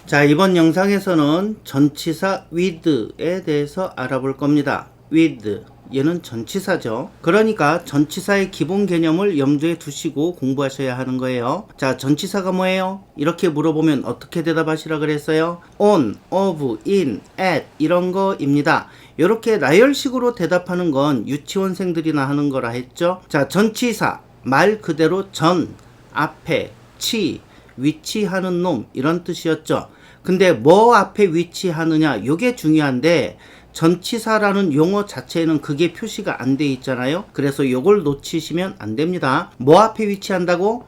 자, 이번 영상에서는 전치사 with에 대해서 알아볼 겁니다. with, 얘는 전치사죠. 그러니까 전치사의 기본 개념을 염두에 두시고 공부하셔야 하는 거예요. 자, 전치사가 뭐예요? 이렇게 물어보면 어떻게 대답하시라 그랬어요? on, of, in, at 이런 거입니다. 이렇게 나열식으로 대답하는 건 유치원생들이나 하는 거라 했죠. 자, 전치사, 말 그대로 전, 앞에, 치, 위치하는 놈 이런 뜻이었죠. 근데 뭐 앞에 위치하느냐 요게 중요한데 전치사라는 용어 자체에는 그게 표시가 안 돼 있잖아요. 그래서 요걸 놓치시면 안 됩니다. 뭐 앞에 위치한다고?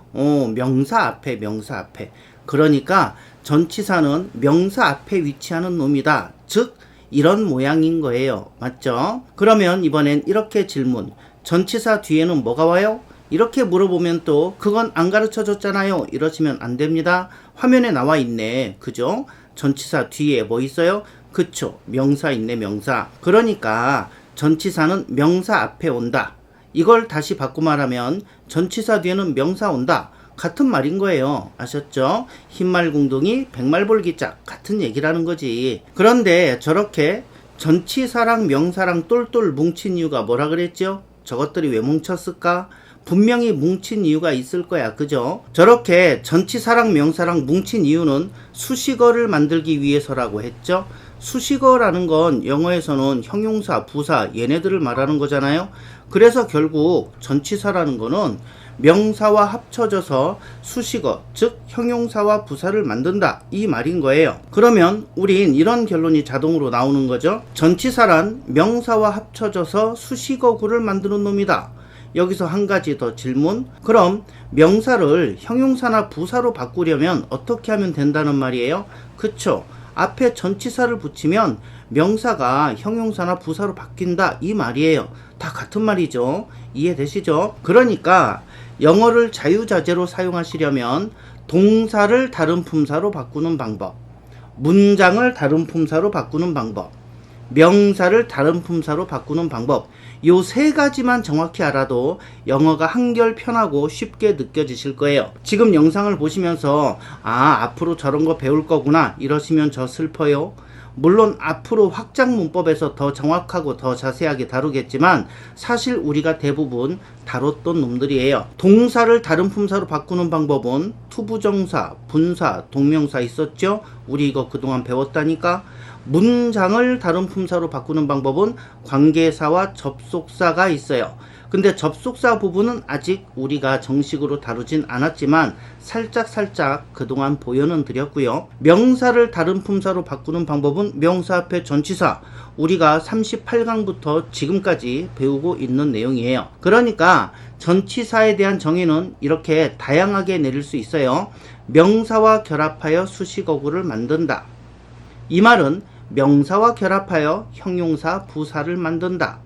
명사 앞에, 명사 앞에. 그러니까 전치사는 명사 앞에 위치하는 놈이다. 즉 이런 모양인 거예요. 맞죠? 그러면 이번엔 이렇게 질문. 전치사 뒤에는 뭐가 와요? 이렇게 물어보면 또 그건 안 가르쳐 줬잖아요. 이러시면 안 됩니다. 화면에 나와 있네. 그죠? 전치사 뒤에 뭐 있어요? 그쵸. 명사 있네, 명사. 그러니까 전치사는 명사 앞에 온다. 이걸 다시 바꿔 말하면 전치사 뒤에는 명사 온다. 같은 말인 거예요. 아셨죠? 흰말궁둥이 백말볼기짝 같은 얘기라는 거지. 그런데 저렇게 전치사랑 명사랑 똘똘 뭉친 이유가 뭐라 그랬죠? 저것들이 왜 뭉쳤을까? 분명히 뭉친 이유가 있을 거야. 그죠? 저렇게 전치사랑 명사랑 뭉친 이유는 수식어를 만들기 위해서라고 했죠. 수식어라는 건 영어에서는 형용사, 부사 얘네들을 말하는 거잖아요. 그래서 결국 전치사라는 거는 명사와 합쳐져서 수식어, 즉 형용사와 부사를 만든다 이 말인 거예요. 그러면 우린 이런 결론이 자동으로 나오는 거죠. 전치사란 명사와 합쳐져서 수식어구를 만드는 놈이다. 여기서 한 가지 더 질문. 그럼 명사를 형용사나 부사로 바꾸려면 어떻게 하면 된다는 말이에요? 그쵸? 앞에 전치사를 붙이면 명사가 형용사나 부사로 바뀐다 이 말이에요. 다 같은 말이죠. 이해되시죠? 그러니까 영어를 자유자재로 사용하시려면 동사를 다른 품사로 바꾸는 방법, 문장을 다른 품사로 바꾸는 방법, 명사를 다른 품사로 바꾸는 방법, 요 세 가지만 정확히 알아도 영어가 한결 편하고 쉽게 느껴지실 거예요. 지금 영상을 보시면서 앞으로 저런 거 배울 거구나 이러시면 저 슬퍼요. 물론 앞으로 확장 문법에서 더 정확하고 더 자세하게 다루겠지만 사실 우리가 대부분 다뤘던 놈들이에요. 동사를 다른 품사로 바꾸는 방법은 투부정사, 분사, 동명사 있었죠? 우리 이거 그동안 배웠다니까. 문장을 다른 품사로 바꾸는 방법은 관계사와 접속사가 있어요. 근데 접속사 부분은 아직 우리가 정식으로 다루진 않았지만 살짝 그동안 보여는 드렸고요. 명사를 다른 품사로 바꾸는 방법은 명사 앞에 전치사, 우리가 38강부터 지금까지 배우고 있는 내용이에요. 그러니까 전치사에 대한 정의는 이렇게 다양하게 내릴 수 있어요. 명사와 결합하여 수식어구를 만든다. 이 말은 명사와 결합하여 형용사, 부사를 만든다.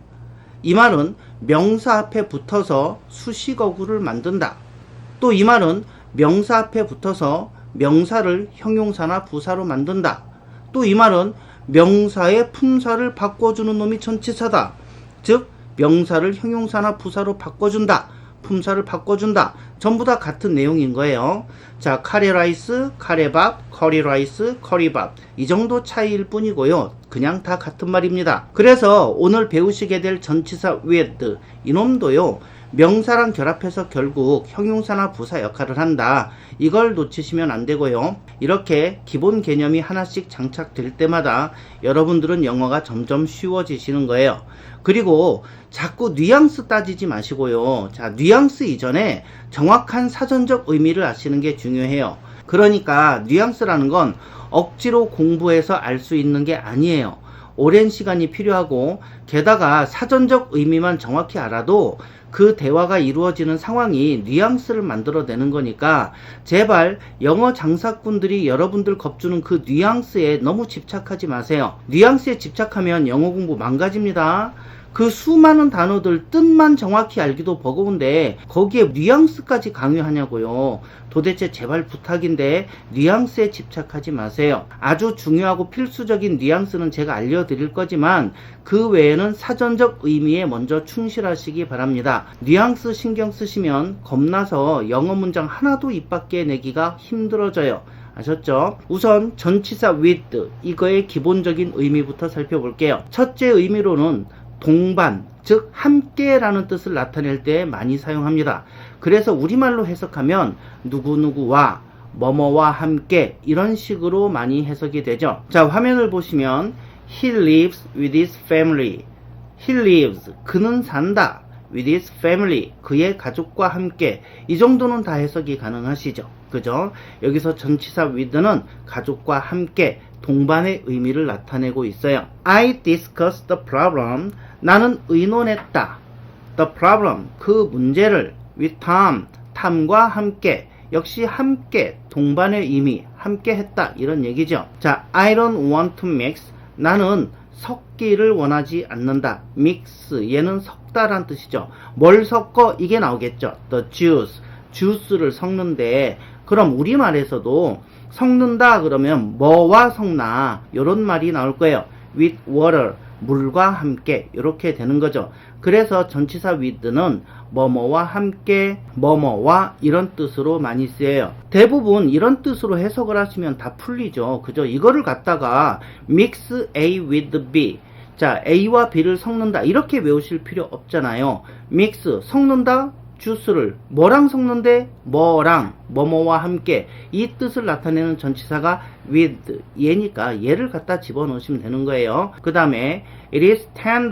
이 말은 명사 앞에 붙어서 수식어구를 만든다. 또 이 말은 명사 앞에 붙어서 명사를 형용사나 부사로 만든다. 또 이 말은 명사의 품사를 바꿔주는 놈이 전치사다. 즉 명사를 형용사나 부사로 바꿔준다. 품사를 바꿔준다. 전부 다 같은 내용인 거예요. 자, 카레라이스, 카레밥, 커리라이스, 커리밥 이 정도 차이일 뿐이고요. 그냥 다 같은 말입니다. 그래서 오늘 배우시게 될 전치사 with 이놈도요. 명사랑 결합해서 결국 형용사나 부사 역할을 한다. 이걸 놓치시면 안 되고요. 이렇게 기본 개념이 하나씩 장착될 때마다 여러분들은 영어가 점점 쉬워지시는 거예요. 그리고 자꾸 뉘앙스 따지지 마시고요. 자, 뉘앙스 이전에 정확한 사전적 의미를 아시는 게 중요해요. 그러니까 뉘앙스라는 건 억지로 공부해서 알 수 있는 게 아니에요. 오랜 시간이 필요하고 게다가 사전적 의미만 정확히 알아도 그 대화가 이루어지는 상황이 뉘앙스를 만들어내는 거니까 제발 영어 장사꾼들이 여러분들 겁주는 그 뉘앙스에 너무 집착하지 마세요. 뉘앙스에 집착하면 영어 공부 망가집니다. 그 수많은 단어들 뜻만 정확히 알기도 버거운데 거기에 뉘앙스까지 강요하냐고요. 도대체 제발 부탁인데 뉘앙스에 집착하지 마세요. 아주 중요하고 필수적인 뉘앙스는 제가 알려드릴 거지만 그 외에는 사전적 의미에 먼저 충실하시기 바랍니다. 뉘앙스 신경 쓰시면 겁나서 영어 문장 하나도 입 밖에 내기가 힘들어져요. 아셨죠? 우선 전치사 with 이거의 기본적인 의미부터 살펴볼게요. 첫째 의미로는 동반, 즉 함께라는 뜻을 나타낼 때 많이 사용합니다. 그래서 우리말로 해석하면 누구누구와 뭐뭐와 함께 이런 식으로 많이 해석이 되죠. 자, 화면을 보시면 He lives with his family. He lives, 그는 산다. with his family, 그의 가족과 함께. 이 정도는 다 해석이 가능하시죠. 그죠? 여기서 전치사 with는 가족과 함께, 동반의 의미를 나타내고 있어요. I discussed the problem. 나는 의논했다. The problem, 그 문제를 with Tom, 탐과 함께. 역시 함께, 동반의 의미, 함께 했다 이런 얘기죠. 자, I don't want to mix. 나는 섞기를 원하지 않는다. mix, 얘는 섞다란 뜻이죠. 뭘 섞어? 이게 나오겠죠. the juice, 주스를 섞는데, 그럼 우리말에서도 섞는다 그러면 뭐와 섞나 이런 말이 나올 거예요. with water, 물과 함께 이렇게 되는 거죠. 그래서 전치사 with는 뭐뭐와 함께, 뭐뭐와 이런 뜻으로 많이 쓰여요. 대부분 이런 뜻으로 해석을 하시면 다 풀리죠. 그죠? 이거를 갖다가 mix A with B, 자, A와 B를 섞는다 이렇게 외우실 필요 없잖아요. mix, 섞는다, 주스를 뭐랑 섞는데 뭐랑 뭐뭐와 함께, 이 뜻을 나타내는 전치사가 with, 얘니까 얘를 갖다 집어넣으시면 되는 거예요. 그 다음에 it is $10,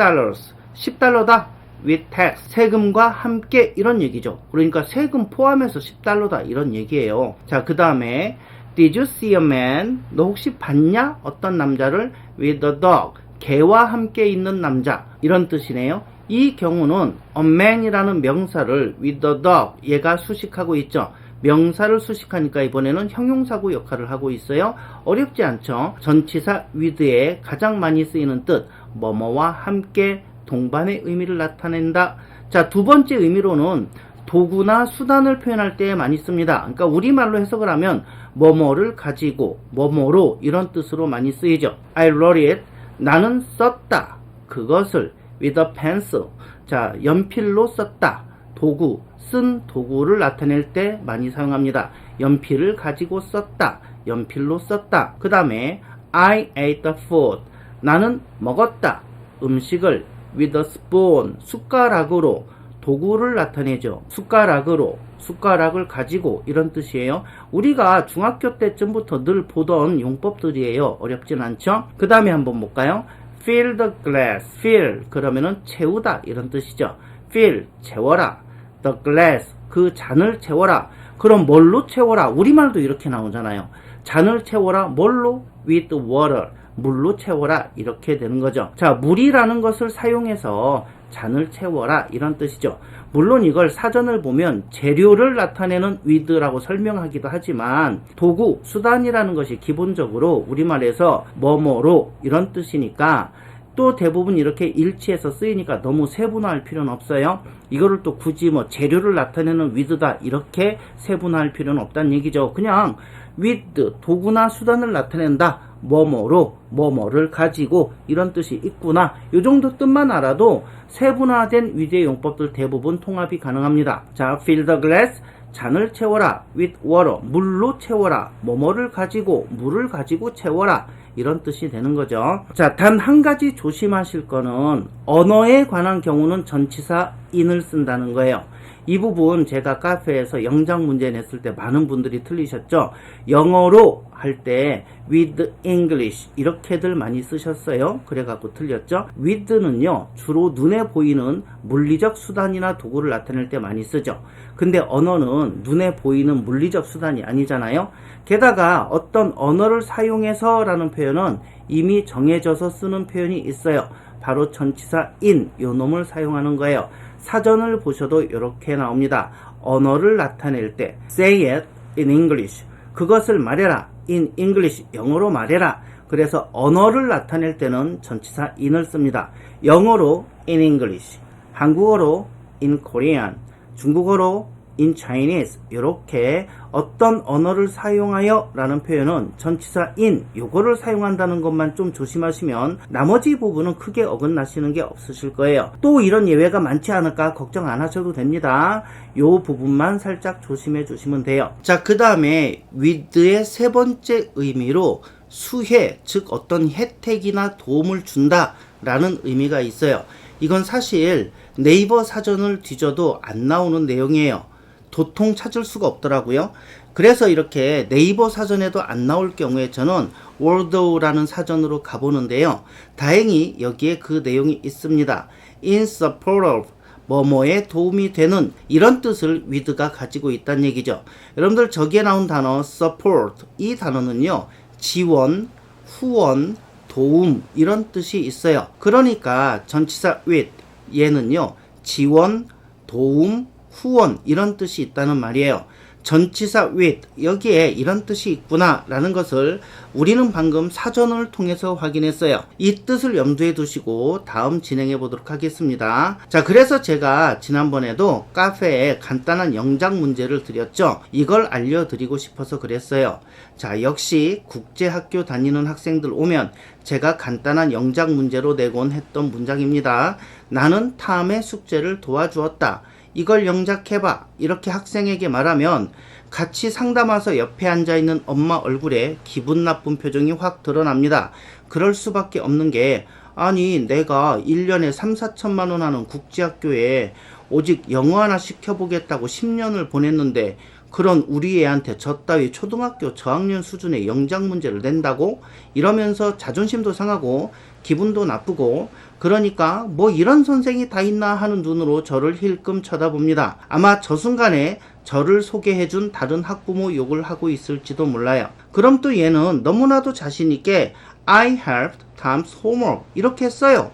$10다 with tax, 세금과 함께 이런 얘기죠. 그러니까 세금 포함해서 $10다 이런 얘기예요. 자, 그 다음에 did you see a man, 너 혹시 봤냐? 어떤 남자를 with a dog, 개와 함께 있는 남자 이런 뜻이네요. 이 경우는 a man이라는 명사를 with a dog, 얘가 수식하고 있죠. 명사를 수식하니까 이번에는 형용사구 역할을 하고 있어요. 어렵지 않죠? 전치사 with에 가장 많이 쓰이는 뜻, 뭐뭐와 함께, 동반의 의미를 나타낸다. 자, 두 번째 의미로는 도구나 수단을 표현할 때 많이 씁니다. 그러니까 우리말로 해석을 하면 뭐뭐를 가지고, 뭐뭐로 이런 뜻으로 많이 쓰이죠. I wrote it, 나는 썼다. 그것을 with a pencil, 자, 연필로 썼다. 도구, 쓴 도구를 나타낼 때 많이 사용합니다. 연필을 가지고 썼다. 연필로 썼다. 그 다음에 I ate the food, 나는 먹었다. 음식을 with a spoon, 숟가락으로, 도구를 나타내죠. 숟가락으로, 숟가락을 가지고 이런 뜻이에요. 우리가 중학교 때쯤부터 늘 보던 용법들이에요. 어렵진 않죠? 그 다음에 한번 볼까요? fill the glass, fill 그러면은 채우다 이런 뜻이죠. fill, 채워라. the glass, 그 잔을 채워라. 그럼 뭘로 채워라? 우리말도 이렇게 나오잖아요. 잔을 채워라. 뭘로? with water, 물로 채워라 이렇게 되는 거죠. 자, 물이라는 것을 사용해서 잔을 채워라 이런 뜻이죠. 물론 이걸 사전을 보면 재료를 나타내는 with라고 설명하기도 하지만 도구, 수단이라는 것이 기본적으로 우리말에서 뭐뭐로 이런 뜻이니까 또 대부분 이렇게 일치해서 쓰이니까 너무 세분화할 필요는 없어요. 이거를 또 굳이 뭐 재료를 나타내는 with다 이렇게 세분화할 필요는 없다는 얘기죠. 그냥 with, 도구나 수단을 나타낸다. 뭐뭐로, 뭐뭐를 가지고 이런 뜻이 있구나. 이 정도 뜻만 알아도 세분화된 위대의 용법들 대부분 통합이 가능합니다. 자, fill the glass, 잔을 채워라. with water, 물로 채워라. 뭐뭐를 가지고, 물을 가지고 채워라. 이런 뜻이 되는 거죠. 자, 단 한 가지 조심하실 거는 언어에 관한 경우는 전치사 in을 쓴다는 거예요. 이 부분 제가 카페에서 영장 문제 냈을 때 많은 분들이 틀리셨죠. 영어로 할 때 with English 이렇게들 많이 쓰셨어요. 그래갖고 틀렸죠. with는요 주로 눈에 보이는 물리적 수단이나 도구를 나타낼 때 많이 쓰죠. 근데 언어는 눈에 보이는 물리적 수단이 아니잖아요. 게다가 어떤 언어를 사용해서 라는 표현은 이미 정해져서 쓰는 표현이 있어요. 바로 전치사 in, 요 놈을 사용하는 거예요. 사전을 보셔도 이렇게 나옵니다. 언어를 나타낼 때 say it in English, 그것을 말해라. in English, 영어로 말해라. 그래서 언어를 나타낼 때는 전치사 in을 씁니다. 영어로 in English, 한국어로 in Korean, 중국어로 in Chinese 이렇게 어떤 언어를 사용하여 라는 표현은 전치사 in 요거를 사용한다는 것만 좀 조심하시면 나머지 부분은 크게 어긋나시는 게 없으실 거예요. 또 이런 예외가 많지 않을까 걱정 안 하셔도 됩니다. 요 부분만 살짝 조심해 주시면 돼요. 자, 그 다음에 with의 세 번째 의미로 수혜, 즉 어떤 혜택이나 도움을 준다 라는 의미가 있어요. 이건 사실 네이버 사전을 뒤져도 안 나오는 내용이에요. 도통 찾을 수가 없더라고요. 그래서 이렇게 네이버 사전에도 안 나올 경우에 저는 월드라는 사전으로 가보는데요. 다행히 여기에 그 내용이 있습니다. In support of 뭐뭐에 도움이 되는 이런 뜻을 with가 가지고 있다는 얘기죠. 여러분들 저기에 나온 단어 support 이 단어는요. 지원, 후원, 도움 이런 뜻이 있어요. 그러니까 전치사 with 얘는요. 지원, 도움, 후원 이런 뜻이 있다는 말이에요. 전치사 with 여기에 이런 뜻이 있구나 라는 것을 우리는 방금 사전을 통해서 확인했어요. 이 뜻을 염두에 두시고 다음 진행해 보도록 하겠습니다. 자, 그래서 제가 지난번에도 카페에 간단한 영작 문제를 드렸죠. 이걸 알려드리고 싶어서 그랬어요. 자, 역시 국제학교 다니는 학생들 오면 제가 간단한 영작 문제로 내곤 했던 문장입니다. 나는 탐의 숙제를 도와주었다. 이걸 영작해봐. 이렇게 학생에게 말하면 같이 상담 와서 옆에 앉아있는 엄마 얼굴에 기분 나쁜 표정이 확 드러납니다. 그럴 수밖에 없는 게 아니 내가 1년에 3, 4천만 원 하는 국제학교에 오직 영어 하나 시켜보겠다고 10년을 보냈는데 그런 우리 애한테 저 따위 초등학교 저학년 수준의 영작 문제를 낸다고? 이러면서 자존심도 상하고 기분도 나쁘고 그러니까 뭐 이런 선생이 다 있나 하는 눈으로 저를 힐끔 쳐다봅니다. 아마 저 순간에 저를 소개해준 다른 학부모 욕을 하고 있을지도 몰라요. 그럼 또 얘는 너무나도 자신있게 I helped Tom's homework 이렇게 써요.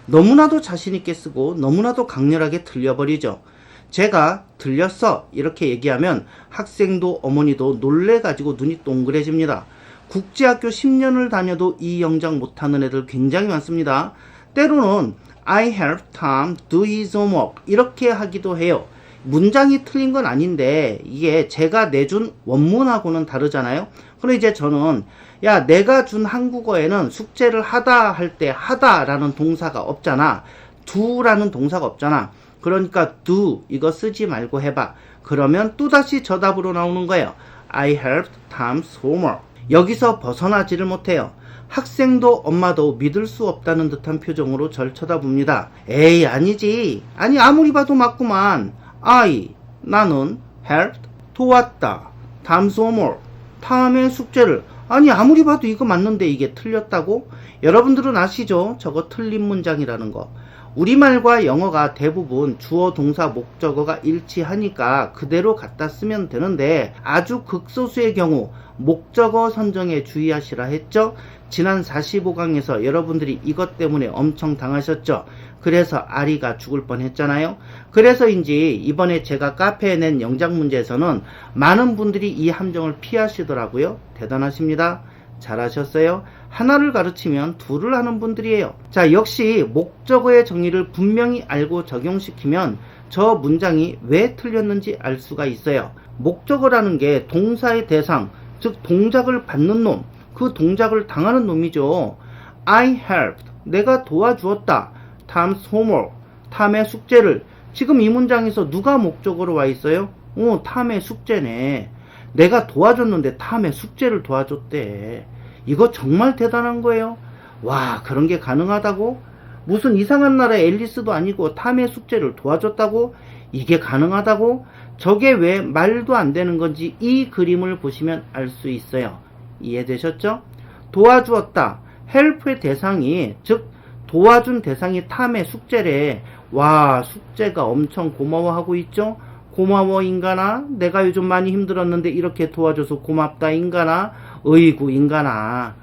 너무나도 자신있게 쓰고 너무나도 강렬하게 들려버리죠. 제가 들렸어 이렇게 얘기하면 학생도 어머니도 놀래가지고 눈이 동그래집니다. 국제학교 10년을 다녀도 이 영작 못하는 애들 굉장히 많습니다. 때로는 I helped Tom do his homework 이렇게 하기도 해요. 문장이 틀린 건 아닌데 이게 제가 내준 원문하고는 다르잖아요. 그럼 이제 저는 야 내가 준 한국어에는 숙제를 하다 할 때 하다라는 동사가 없잖아. do라는 동사가 없잖아. 그러니까 do 이거 쓰지 말고 해봐. 그러면 또다시 저 답으로 나오는 거예요. I helped Tom's homework. 여기서 벗어나지를 못해요. 학생도 엄마도 믿을 수 없다는 듯한 표정으로 절 쳐다봅니다. 에이 아니지. 아니 아무리 봐도 맞구만. 나는 helped 도왔다. Tom's homework 탐의 숙제를 아니 아무리 봐도 이거 맞는데 이게 틀렸다고? 여러분들은 아시죠? 저거 틀린 문장이라는 거. 우리말과 영어가 대부분 주어 동사 목적어가 일치하니까 그대로 갖다 쓰면 되는데 아주 극소수의 경우 목적어 선정에 주의하시라 했죠. 지난 45강에서 여러분들이 이것 때문에 엄청 당하셨죠. 그래서 아리가 죽을 뻔했잖아요. 그래서인지 이번에 제가 카페에 낸 영작 문제에서는 많은 분들이 이 함정을 피하시더라고요. 대단하십니다. 잘하셨어요. 하나를 가르치면 둘을 하는 분들이에요. 자, 역시 목적어의 정의를 분명히 알고 적용시키면 저 문장이 왜 틀렸는지 알 수가 있어요. 목적어라는 게 동사의 대상, 즉 동작을 받는 놈, 그 동작을 당하는 놈이죠. I helped, 내가 도와주었다. Tom's homework, 탐의 숙제를. 지금 이 문장에서 누가 목적어로 와 있어요? 탐의 숙제네. 내가 도와줬는데 탐의 숙제를 도와줬대. 이거 정말 대단한 거예요. 와, 그런 게 가능하다고? 무슨 이상한 나라의 앨리스도 아니고 탐의 숙제를 도와줬다고? 이게 가능하다고? 저게 왜 말도 안 되는 건지 이 그림을 보시면 알 수 있어요. 이해되셨죠? 도와주었다. help의 대상이, 즉 도와준 대상이 탐의 숙제래. 와, 숙제가 엄청 고마워하고 있죠? 고마워 인간아, 내가 요즘 많이 힘들었는데 이렇게 도와줘서 고맙다 인간아, 어이구 인간아.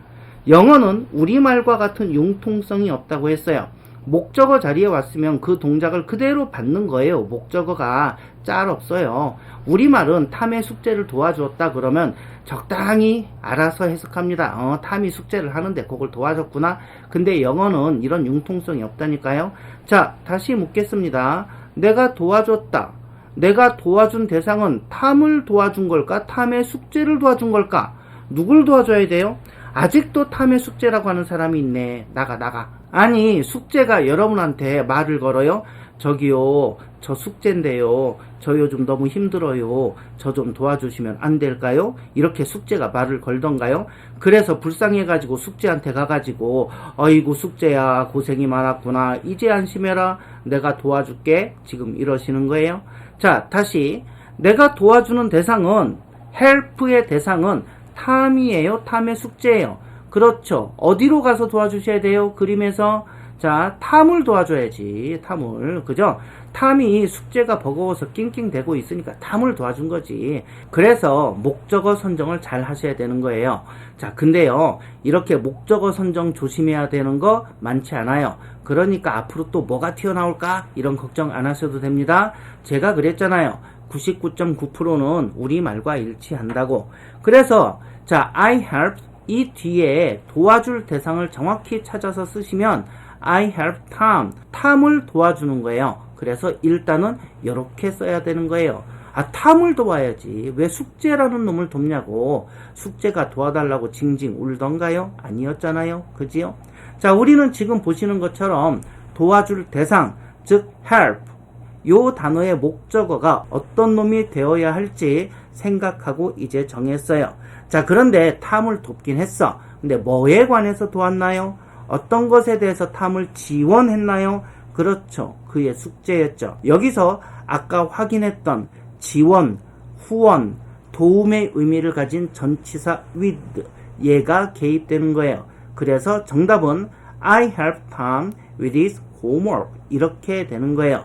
영어는 우리말과 같은 융통성이 없다고 했어요. 목적어 자리에 왔으면 그 동작을 그대로 받는 거예요. 목적어가 짤 없어요. 우리말은 탐의 숙제를 도와주었다 그러면 적당히 알아서 해석합니다. 탐이 숙제를 하는데 그걸 도와줬구나. 근데 영어는 이런 융통성이 없다니까요. 자, 다시 묻겠습니다. 내가 도와줬다. 내가 도와준 대상은 탐을 도와준 걸까? 탐의 숙제를 도와준 걸까? 누굴 도와줘야 돼요? 아직도 탐의 숙제라고 하는 사람이 있네. 나가. 아니, 숙제가 여러분한테 말을 걸어요. 저기요, 저 숙제인데요. 저 요즘 너무 힘들어요. 저 좀 도와주시면 안 될까요? 이렇게 숙제가 말을 걸던가요? 그래서 불쌍해가지고 숙제한테 가가지고 어이구 숙제야 고생이 많았구나. 이제 안심해라. 내가 도와줄게. 지금 이러시는 거예요. 자, 다시 내가 도와주는 대상은 help의 대상은 탐이에요. 탐의 숙제예요. 그렇죠. 어디로 가서 도와주셔야 돼요? 그림에서 자, 탐을 도와줘야지. 탐을. 그죠? 탐이 숙제가 버거워서 낑낑대고 있으니까 탐을 도와준 거지. 그래서 목적어 선정을 잘 하셔야 되는 거예요. 자, 근데요. 이렇게 목적어 선정 조심해야 되는 거 많지 않아요. 그러니까 앞으로 또 뭐가 튀어나올까? 이런 걱정 안 하셔도 됩니다. 제가 그랬잖아요. 99.9%는 우리말과 일치한다고. 그래서 자, I helped 이 뒤에 도와줄 대상을 정확히 찾아서 쓰시면 I help Tom. 탐을 도와주는 거예요. 그래서 일단은 이렇게 써야 되는 거예요. 아, 탐을 도와야지. 왜 숙제라는 놈을 돕냐고. 숙제가 도와달라고 징징 울던가요? 아니었잖아요. 그지요? 자, 우리는 지금 보시는 것처럼 도와줄 대상, 즉 help. 요 단어의 목적어가 어떤 놈이 되어야 할지 생각하고 이제 정했어요. 자, 그런데 탐을 돕긴 했어. 근데 뭐에 관해서 도왔나요? 어떤 것에 대해서 탐을 지원했나요? 그렇죠. 그의 숙제였죠. 여기서 아까 확인했던 지원, 후원, 도움의 의미를 가진 전치사 with 얘가 개입되는 거예요. 그래서 정답은 I helped Tom with his homework 이렇게 되는 거예요.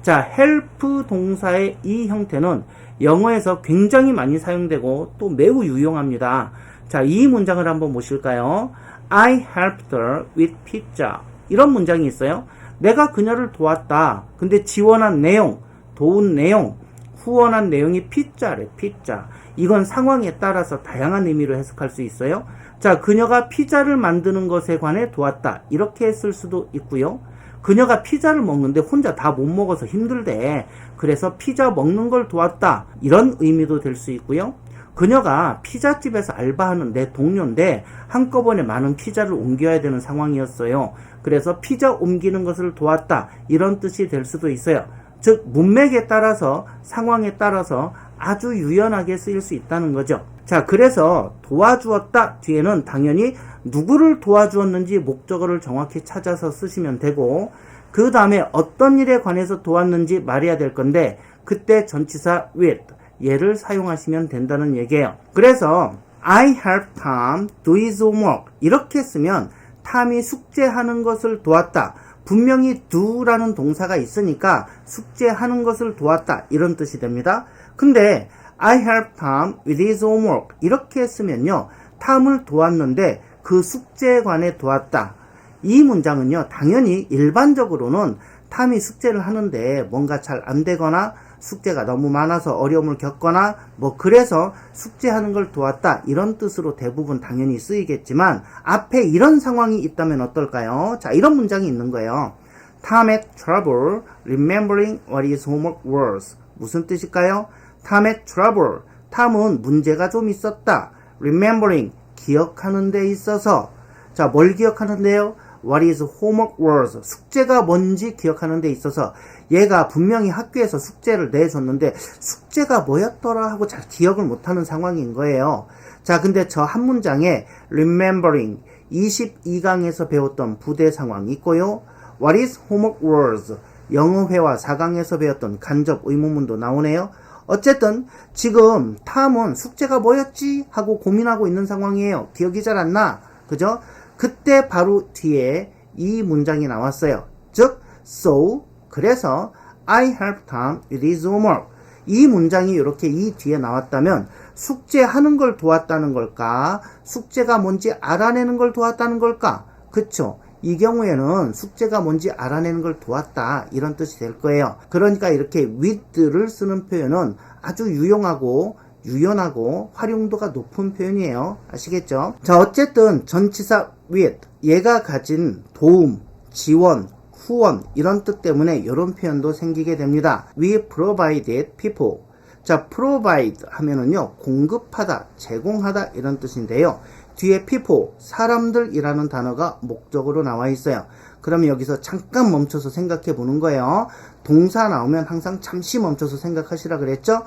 자, help 동사의 이 형태는 영어에서 굉장히 많이 사용되고 또 매우 유용합니다. 자, 이 문장을 한번 보실까요? I helped her with pizza. 이런 문장이 있어요. 내가 그녀를 도왔다. 근데 지원한 내용, 도운 내용, 후원한 내용이 피자래, 피자. 이건 상황에 따라서 다양한 의미로 해석할 수 있어요. 자, 그녀가 피자를 만드는 것에 관해 도왔다. 이렇게 쓸 수도 있고요. 그녀가 피자를 먹는데 혼자 다 못 먹어서 힘들대. 그래서 피자 먹는 걸 도왔다. 이런 의미도 될 수 있고요. 그녀가 피자집에서 알바하는 내 동료인데 한꺼번에 많은 피자를 옮겨야 되는 상황이었어요. 그래서 피자 옮기는 것을 도왔다. 이런 뜻이 될 수도 있어요. 즉 문맥에 따라서 상황에 따라서 아주 유연하게 쓰일 수 있다는 거죠. 자, 그래서 도와주었다 뒤에는 당연히 누구를 도와주었는지 목적어를 정확히 찾아서 쓰시면 되고 그 다음에 어떤 일에 관해서 도왔는지 말해야 될 건데 그때 전치사 with 얘를 사용하시면 된다는 얘기예요. 그래서 I helped Tom do his homework 이렇게 쓰면 탐이 숙제하는 것을 도왔다. 분명히 do라는 동사가 있으니까 숙제하는 것을 도왔다 이런 뜻이 됩니다. 근데 I helped Tom with his homework 이렇게 쓰면요. 탐을 도왔는데 그 숙제에 관해 도왔다. 이 문장은요. 당연히 일반적으로는 탐이 숙제를 하는데 뭔가 잘 안 되거나 숙제가 너무 많아서 어려움을 겪거나 뭐 그래서 숙제하는 걸 도왔다 이런 뜻으로 대부분 당연히 쓰이겠지만 앞에 이런 상황이 있다면 어떨까요? 자, 이런 문장이 있는 거예요. Tom had trouble remembering what his homework was. 무슨 뜻일까요? Tom had trouble. 탐은 문제가 좀 있었다. Remembering. 기억하는 데 있어서. 자, 뭘 기억하는데요? What his homework was. 숙제가 뭔지 기억하는 데 있어서 얘가 분명히 학교에서 숙제를 내줬는데 숙제가 뭐였더라 하고 잘 기억을 못하는 상황인 거예요. 자, 근데 저 한 문장에 remembering 22강에서 배웠던 부대 상황이 있고요. What his homework was. 영어회화 4강에서 배웠던 간접 의문문도 나오네요. 어쨌든 지금 탐은 숙제가 뭐였지 하고 고민하고 있는 상황이에요. 기억이 잘 안 나. 그죠? 그때 바로 뒤에 이 문장이 나왔어요. 즉, so, 그래서 I helped Tom with his homework. 이 문장이 이렇게 이 뒤에 나왔다면 숙제하는 걸 도왔다는 걸까? 숙제가 뭔지 알아내는 걸 도왔다는 걸까? 그쵸? 이 경우에는 숙제가 뭔지 알아내는 걸 도왔다 이런 뜻이 될 거예요. 그러니까 이렇게 with를 쓰는 표현은 아주 유용하고 유연하고 활용도가 높은 표현이에요. 아시겠죠? 자, 어쨌든 전치사 with 얘가 가진 도움, 지원, 후원 이런 뜻 때문에 이런 표현도 생기게 됩니다. We provided people. 자, provide 하면은요, 공급하다, 제공하다 이런 뜻인데요. 뒤에 people, 사람들이라는 단어가 목적으로 나와 있어요. 그러면 여기서 잠깐 멈춰서 생각해 보는 거예요. 동사 나오면 항상 잠시 멈춰서 생각하시라 그랬죠?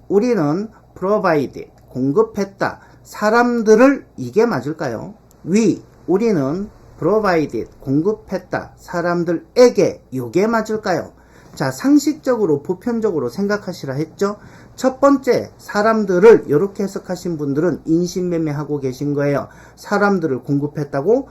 우리는 provided, 공급했다. 사람들을, 이게 맞을까요? 우리는 provided, 공급했다. 사람들에게, 이게 맞을까요? 자, 상식적으로 보편적으로 생각하시라 했죠? 첫 번째, 사람들을 이렇게 해석하신 분들은 인신매매하고 계신 거예요. 사람들을 공급했다고?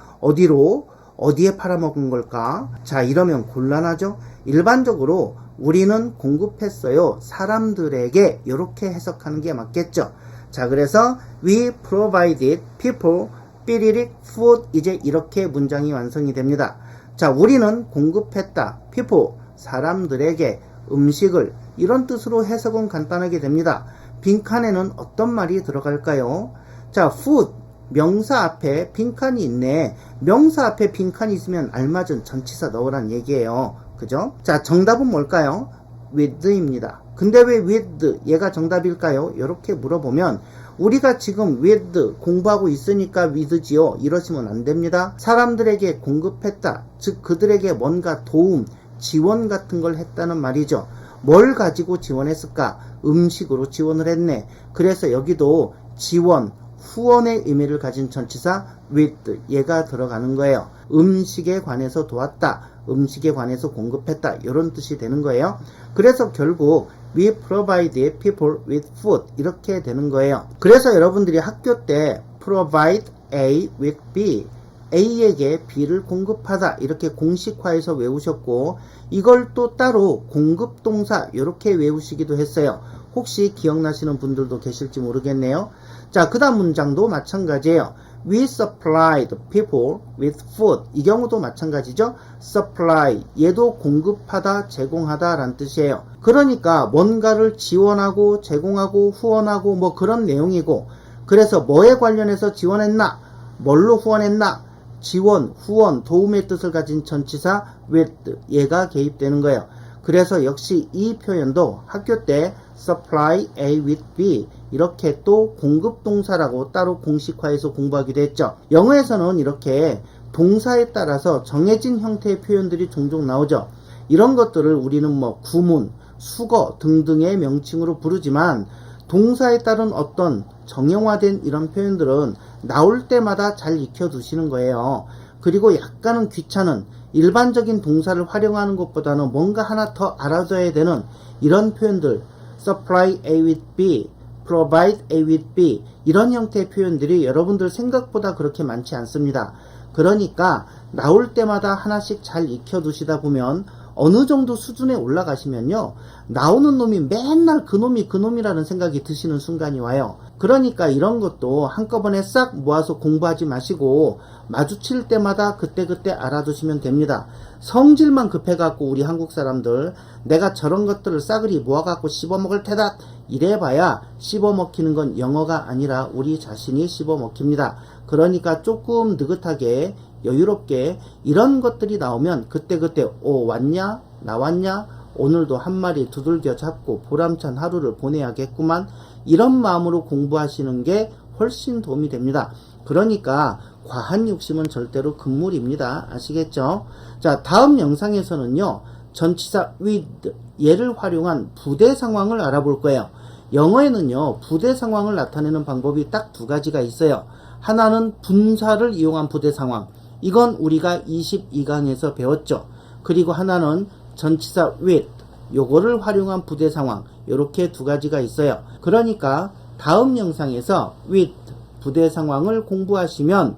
어디에 팔아먹은 걸까? 자, 이러면 곤란하죠? 일반적으로 우리는 공급했어요. 사람들에게 이렇게 해석하는 게 맞겠죠? 자, 그래서 we provided people 삐리릭 food, 이제 이렇게 문장이 완성이 됩니다. 자, 우리는 공급했다. people, 사람들에게 음식을, 이런 뜻으로 해석은 간단하게 됩니다. 빈칸에는 어떤 말이 들어갈까요? 자, food, 명사 앞에 빈칸이 있네. 명사 앞에 빈칸이 있으면 알맞은 전치사 넣으란 얘기예요. 그죠? 자, 정답은 뭘까요? with입니다. 근데 왜 with, 얘가 정답일까요? 이렇게 물어보면 우리가 지금 with 공부하고 있으니까 with지요. 이러시면 안 됩니다. 사람들에게 공급했다. 즉 그들에게 뭔가 도움, 지원 같은 걸 했다는 말이죠. 뭘 가지고 지원했을까? 음식으로 지원을 했네. 그래서 여기도 지원, 후원의 의미를 가진 전치사 with, 얘가 들어가는 거예요. 음식에 관해서 도왔다. 음식에 관해서 공급했다. 이런 뜻이 되는 거예요. 그래서 결국 we provided people with food, 이렇게 되는 거예요. 그래서 여러분들이 학교 때 provide A with B, A에게 B를 공급하다, 이렇게 공식화해서 외우셨고, 이걸 또 따로 공급동사 이렇게 외우시기도 했어요. 혹시 기억나시는 분들도 계실지 모르겠네요. 자, 그 다음 문장도 마찬가지예요. We supplied people with food. 이 경우도 마찬가지죠. supply, 얘도 공급하다, 제공하다 라는 뜻이에요. 그러니까 뭔가를 지원하고 제공하고 후원하고 뭐 그런 내용이고, 그래서 뭐에 관련해서 지원했나? 뭘로 후원했나? 지원, 후원, 도움의 뜻을 가진 전치사 with, 얘가 개입되는 거예요. 그래서 역시 이 표현도 학교 때 supply A with B, 이렇게 또 공급동사라고 따로 공식화해서 공부하기도 했죠. 영어에서는 이렇게 동사에 따라서 정해진 형태의 표현들이 종종 나오죠. 이런 것들을 우리는 뭐 구문, 수거 등등의 명칭으로 부르지만, 동사에 따른 어떤 정형화된 이런 표현들은 나올 때마다 잘 익혀두시는 거예요. 그리고 약간은 귀찮은 일반적인 동사를 활용하는 것보다는 뭔가 하나 더 알아둬야 되는 이런 표현들, supply A with B, provide A with B, 이런 형태의 표현들이 여러분들 생각보다 그렇게 많지 않습니다. 그러니까 나올 때마다 하나씩 잘 익혀두시다 보면 어느 정도 수준에 올라가시면요, 나오는 놈이 맨날 그놈이라는 생각이 드시는 순간이 와요. 그러니까 이런 것도 한꺼번에 싹 모아서 공부하지 마시고 마주칠 때마다 그때그때 알아두시면 됩니다. 성질만 급해갖고 우리 한국 사람들, 내가 저런 것들을 싸그리 모아갖고 씹어먹을 테다, 이래봐야 씹어먹히는 건 영어가 아니라 우리 자신이 씹어먹힙니다. 그러니까 조금 느긋하게 여유롭게 이런 것들이 나오면 그때그때 왔냐? 나왔냐? 오늘도 한 마리 두들겨 잡고 보람찬 하루를 보내야겠구만, 이런 마음으로 공부하시는 게 훨씬 도움이 됩니다. 그러니까 과한 욕심은 절대로 금물입니다. 아시겠죠? 자, 다음 영상에서는요, 전치사 with, 얘를 활용한 부대 상황을 알아볼 거예요. 영어에는요, 부대 상황을 나타내는 방법이 딱 두 가지가 있어요. 하나는 분사를 이용한 부대 상황, 이건 우리가 22강에서 배웠죠. 그리고 하나는 전치사 with, 요거를 활용한 부대 상황, 요렇게 두 가지가 있어요. 그러니까 다음 영상에서 with, 부대 상황을 공부하시면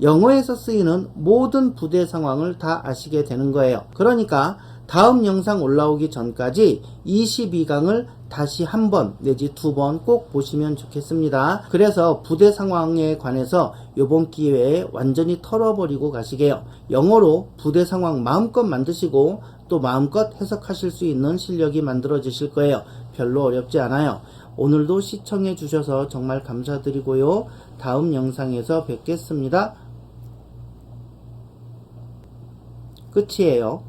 영어에서 쓰이는 모든 부대 상황을 다 아시게 되는 거예요. 그러니까 다음 영상 올라오기 전까지 22강을 다시 한 번 내지 두 번 꼭 보시면 좋겠습니다. 그래서 부대 상황에 관해서 이번 기회에 완전히 털어버리고 가시게요. 영어로 부대 상황 마음껏 만드시고 또 마음껏 해석하실 수 있는 실력이 만들어지실 거예요. 별로 어렵지 않아요. 오늘도 시청해 주셔서 정말 감사드리고요. 다음 영상에서 뵙겠습니다. 끝이에요.